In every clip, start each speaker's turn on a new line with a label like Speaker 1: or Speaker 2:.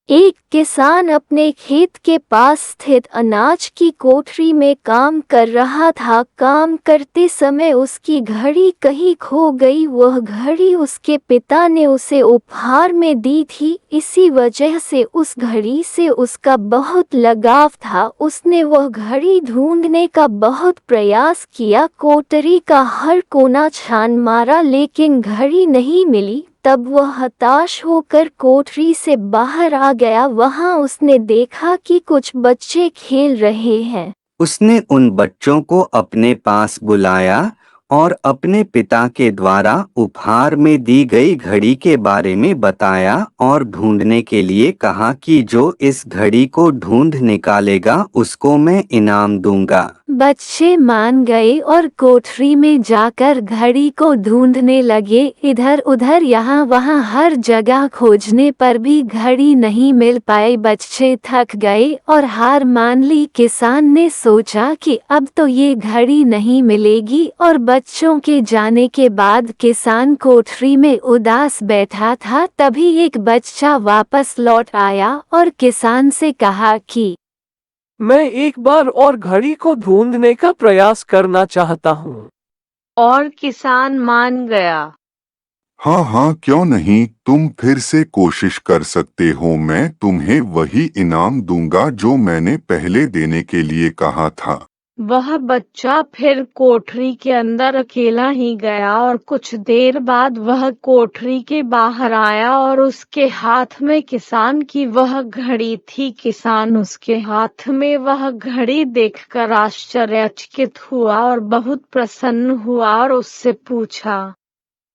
Speaker 1: एक किसान अपने खेत के पास स्थित अनाज की कोठरी में काम कर रहा था। काम करते समय उसकी घड़ी कहीं खो गई। वह घड़ी उसके पिता ने उसे उपहार में दी थी। इसी वजह से उस घड़ी से उसका बहुत लगाव था। उसने वह घड़ी ढूंढने का बहुत प्रयास किया, कोठरी का हर कोना छान मारा, लेकिन घड़ी नहीं मिली। तब वह हताश होकर कोठरी से बाहर आ गया। वहां उसने देखा कि कुछ बच्चे खेल रहे हैं।
Speaker 2: उसने उन बच्चों को अपने पास बुलाया और अपने पिता के द्वारा उपहार में दी गई घड़ी के बारे में बताया और ढूंढने के लिए कहा कि जो इस घड़ी को ढूंढ निकालेगा उसको मैं इनाम दूंगा।
Speaker 1: बच्चे मान गए और कोठरी में जाकर घड़ी को ढूंढने लगे। इधर उधर यहाँ वहाँ हर जगह खोजने पर भी घड़ी नहीं मिल पाई। बच्चे थक गए और हार मान ली। किसान ने सोचा कि अब तो ये घड़ी नहीं मिलेगी, और बच्चों के जाने के बाद किसान कोठरी में उदास बैठा था। तभी एक बच्चा वापस लौट आया और किसान से कहा कि
Speaker 3: मैं एक बार और घड़ी को ढूंढने का प्रयास करना चाहता हूँ।
Speaker 4: और किसान मान गया।
Speaker 5: हाँ हाँ, क्यों नहीं, तुम फिर से कोशिश कर सकते हो। मैं तुम्हें वही इनाम दूंगा जो मैंने पहले देने के लिए कहा था।
Speaker 4: वह बच्चा फिर कोठरी के अंदर अकेला ही गया और कुछ देर बाद वह कोठरी के बाहर आया और उसके हाथ में किसान की वह घड़ी थी। किसान उसके हाथ में वह घड़ी देखकर आश्चर्यचकित हुआ और बहुत प्रसन्न हुआ और उससे पूछा।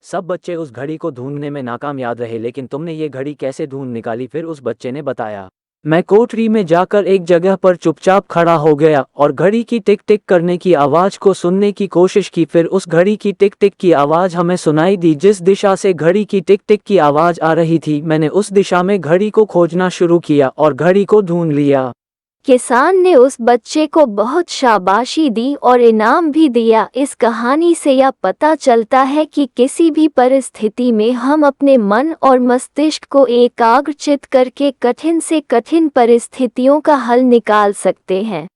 Speaker 6: सब बच्चे उस घड़ी को ढूंढने में नाकाम याद रहे, लेकिन तुमने ये घड़ी कैसे ढूंढ निकाली? फिर उस बच्चे ने बताया, मैं कोठरी में जाकर एक जगह पर चुपचाप खड़ा हो गया और घड़ी की टिक टिक करने की आवाज को सुनने की कोशिश की। फिर उस घड़ी की टिक टिक की आवाज हमें सुनाई दी। जिस दिशा से घड़ी की टिक टिक की आवाज आ रही थी, मैंने उस दिशा में घड़ी को खोजना शुरू किया और घड़ी को ढूंढ लिया।
Speaker 1: किसान ने उस बच्चे को बहुत शाबाशी दी और इनाम भी दिया। इस कहानी से यह पता चलता है कि किसी भी परिस्थिति में हम अपने मन और मस्तिष्क को एकाग्रचित करके कठिन से कठिन परिस्थितियों का हल निकाल सकते हैं।